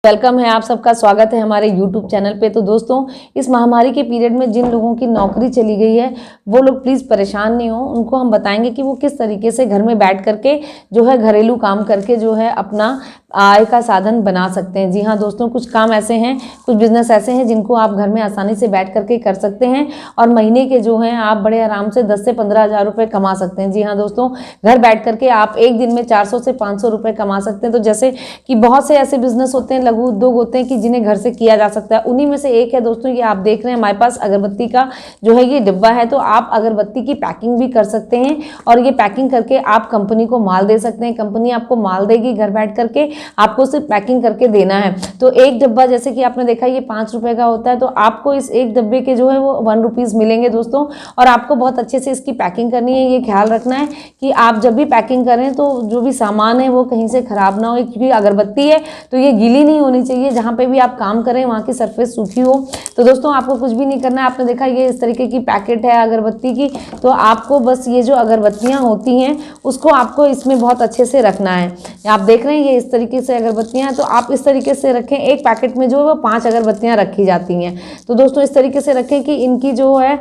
Welcome है, आप सबका स्वागत है हमारे YouTube चैनल पे। तो दोस्तों, इस महामारी के पीरियड में जिन लोगों की नौकरी चली गई है वो लोग प्लीज़ परेशान नहीं हो। उनको हम बताएंगे कि वो किस तरीके से घर में बैठ करके जो है घरेलू काम करके जो है अपना आय का साधन बना सकते हैं। जी हाँ दोस्तों, कुछ काम ऐसे हैं, कुछ बिजनेस ऐसे हैं जिनको आप घर में आसानी से बैठ करके कर सकते हैं और महीने के जो हैं आप बड़े आराम से 10 से 15 हज़ार रुपये कमा सकते हैं। जी हाँ दोस्तों, घर बैठ करके आप एक दिन में 400 से 500 रुपये कमा सकते हैं। तो जैसे कि बहुत से ऐसे बिजनेस होते हैं, लघु उद्योग होते हैं कि जिन्हें घर से किया जा सकता है। उन्हीं में से एक है दोस्तों, ये आप देख रहे हैं हमारे पास अगरबत्ती का जो है ये डिब्बा है। तो आप अगरबत्ती की पैकिंग भी कर सकते हैं और ये पैकिंग करके आप कंपनी को माल दे सकते हैं। कंपनी आपको माल देगी घर बैठ करके, आपको सिर्फ पैकिंग करके देना है। तो एक डब्बा जैसे कि आपने देखा ये 5 रुपए का होता है, तो आपको इस एक डब्बे के जो है वो 1 रुपीज़ मिलेंगे दोस्तों। और आपको बहुत अच्छे से इसकी पैकिंग करनी है। ये ख्याल रखना है कि आप जब भी पैकिंग करें तो जो भी सामान है वो कहीं से खराब ना हो, क्योंकि अगरबत्ती है तो ये गीली नहीं होनी चाहिए। जहाँ पे भी आप काम करें वहाँ की सरफेस सूखी हो। तो दोस्तों आपको कुछ भी नहीं करना है। आपने देखा ये इस तरीके की पैकेट है अगरबत्ती की, तो आपको बस ये जो अगरबत्तियाँ होती हैं उसको आपको इसमें बहुत अच्छे से रखना है। आप देख रहे हैं ये इस तरीके से अगरबत्तियाँ, तो आप इस तरीके से रखें। एक पैकेट में जो है वो 5 अगरबत्तियाँ रखी जाती हैं। तो दोस्तों इस तरीके से रखें कि इनकी जो है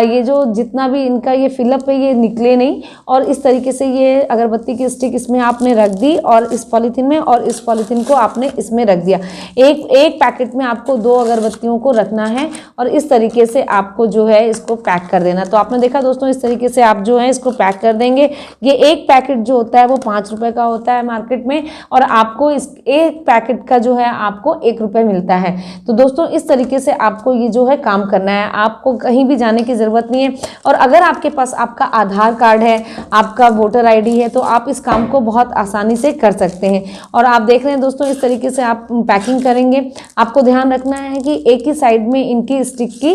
ये जो जितना भी इनका ये फिलअप है ये निकले नहीं। और इस तरीके से ये अगरबत्ती की स्टिक इसमें आपने रख दी और इस पॉलीथीन में, और इस पॉलीथीन को आपने इसमें रख दिया। एक पैकेट में आपको 2 अगरबत्तियों को रखना है और इस तरीके से आपको जो है इसको पैक कर देना। तो आपने देखा दोस्तों, इस तरीके से आप जो है इसको पैक कर देंगे। ये एक पैकेट जो होता है वो 5 रुपए का होता है मार्केट में, और आपको इस एक पैकेट का जो है आपको 1 रुपये मिलता है। तो दोस्तों इस तरीके से आपको ये जो है काम करना है, आपको कहीं भी जाने की ज़रूरत नहीं है। और अगर आपके पास आपका आधार कार्ड है, आपका वोटर आईडी है, तो आप इस काम को बहुत आसानी से कर सकते हैं। और आप देख रहे हैं दोस्तों, इस तरीके से आप पैकिंग करेंगे। आपको ध्यान रखना है कि एक ही साइड में इनकी स्टिक की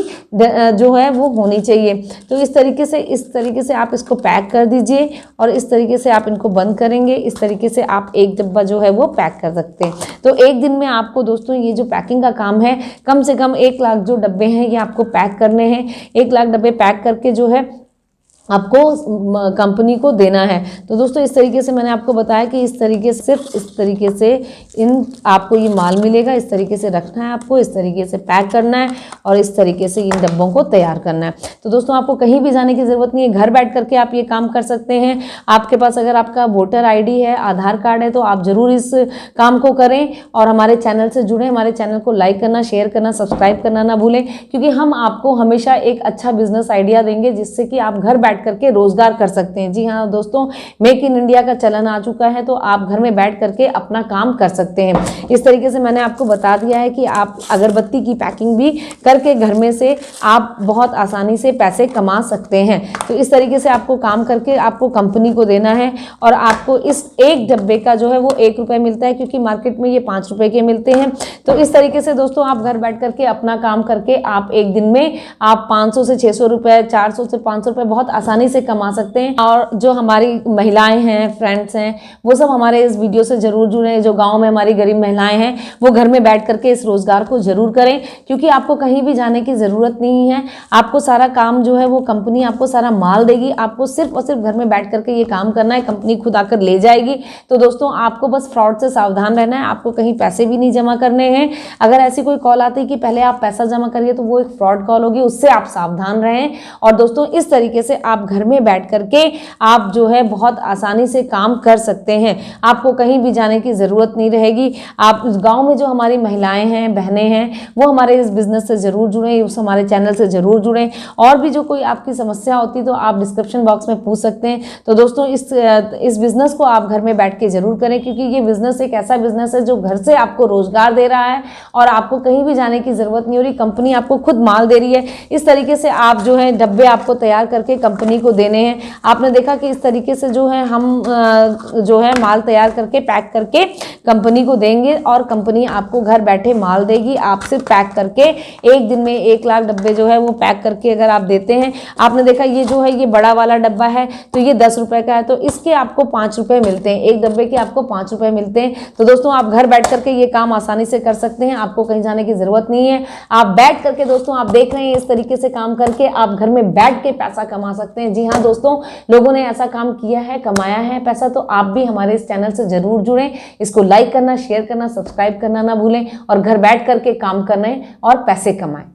जो है वो होनी चाहिए। तो इस तरीके से आप इसको पैक कर दीजिए और इस तरीके से आप इनको बंद करेंगे। इस तरीके से आप एक डब्बा जो है वो पैक कर सकते हैं। तो एक दिन में आपको दोस्तों ये जो पैकिंग का काम है, कम से कम 1 लाख जो डब्बे हैं ये आपको पैक करने हैं। 1 लाख डब्बे पैक करके जो है आपको कंपनी को देना है। तो दोस्तों इस तरीके से मैंने आपको बताया कि इस तरीके से, सिर्फ इस तरीके से आपको ये माल मिलेगा। इस तरीके से रखना है आपको, इस तरीके से पैक करना है और इस तरीके से इन डब्बों को तैयार करना है। तो दोस्तों आपको कहीं भी जाने की ज़रूरत नहीं है, घर बैठ करके आप ये काम कर सकते हैं। आपके पास अगर आपका वोटर ID है, आधार कार्ड है, तो आप ज़रूर इस काम को करें और हमारे चैनल से जुड़ें। हमारे चैनल को लाइक करना, शेयर करना, सब्सक्राइब करना ना भूलें, क्योंकि हम आपको हमेशा एक अच्छा बिजनेस आइडिया देंगे जिससे कि आप घर बैठ करके रोजगार कर सकते हैं। जी हाँ दोस्तों, मेक इन इंडिया का चलन आ चुका है, तो आप घर में बैठ करके अपना काम कर सकते हैं। इस तरीके से मैंने आपको बता दिया है कि आप अगरबत्ती की पैकिंग भी करके घर में से आप बहुत आसानी से पैसे कमा सकते हैं। तो इस तरीके से आपको काम करके आपको कंपनी को देना है और आपको इस एक डब्बे का जो है वो 1 रुपये मिलता है, क्योंकि मार्केट में ये 5 रुपये के मिलते हैं। तो इस तरीके से दोस्तों आप घर बैठ करके अपना काम करके आप एक दिन में आप 500 से 600 रुपये, 400 से 500 रुपये बहुत आसानी से कमा सकते हैं। और जो हमारी महिलाएं हैं, फ्रेंड्स हैं, वो सब हमारे इस वीडियो से जरूर जुड़ें। जो गांव में हमारी गरीब महिलाएं हैं वो घर में बैठ करके इस रोजगार को जरूर करें, क्योंकि आपको कहीं भी जाने की ज़रूरत नहीं है। आपको सारा काम जो है वो कंपनी आपको सारा माल देगी, आपको सिर्फ और सिर्फ घर में बैठ करके ये काम करना है, कंपनी खुद आकर ले जाएगी। तो दोस्तों आपको बस फ्रॉड से सावधान रहना है, आपको कहीं पैसे भी नहीं जमा करने हैं। अगर ऐसी कोई कॉल आती है कि पहले आप पैसा जमा करिए, तो वो एक फ्रॉड कॉल होगी, उससे आप सावधान रहें। और दोस्तों इस तरीके से आप घर में बैठ करके आप जो है बहुत आसानी से काम कर सकते हैं। आपको कहीं भी जाने की ज़रूरत नहीं रहेगी। आप गांव में जो हमारी महिलाएं हैं, बहनें हैं, वो हमारे इस बिज़नेस से ज़रूर जुड़ें, उस हमारे चैनल से ज़रूर जुड़ें। और भी जो कोई आपकी समस्या होती तो आप डिस्क्रिप्शन बॉक्स में पूछ सकते हैं। तो दोस्तों इस बिज़नेस को आप घर में बैठ के ज़रूर करें, क्योंकि ये बिज़नेस एक ऐसा बिज़नेस है जो घर से आपको रोज़गार दे रहा है और आपको कहीं भी जाने की ज़रूरत नहीं हो रही। कंपनी आपको खुद माल दे रही है। इस तरीके से आप जो है डब्बे आपको तैयार करके कंपनी को देने हैं। आपने देखा कि इस तरीके से जो है हम जो है माल तैयार करके पैक करके कंपनी को देंगे और कंपनी आपको घर बैठे माल देगी। आप सिर्फ पैक करके एक दिन में 1 लाख डब्बे जो है वो पैक करके अगर आप देते हैं। आपने देखा ये जो है ये बड़ा वाला डब्बा है, तो ये 10 रुपए का है, तो इसके आपको 5 रुपए मिलते हैं। एक डब्बे के आपको 5 रुपए मिलते हैं। तो दोस्तों आप घर बैठ करके ये काम आसानी से कर सकते हैं, आपको कहीं जाने की ज़रूरत नहीं है। आप बैठ करके दोस्तों आप देख रहे हैं इस तरीके से काम करके आप घर में बैठ के पैसा कमा सकते हैं। सकते हैं। जी हाँ दोस्तों, लोगों ने ऐसा काम किया है, कमाया है पैसा, तो आप भी हमारे इस चैनल से जरूर जुड़ें। इसको लाइक करना, शेयर करना, सब्सक्राइब करना ना भूलें और घर बैठ करके काम करने और पैसे कमाएं।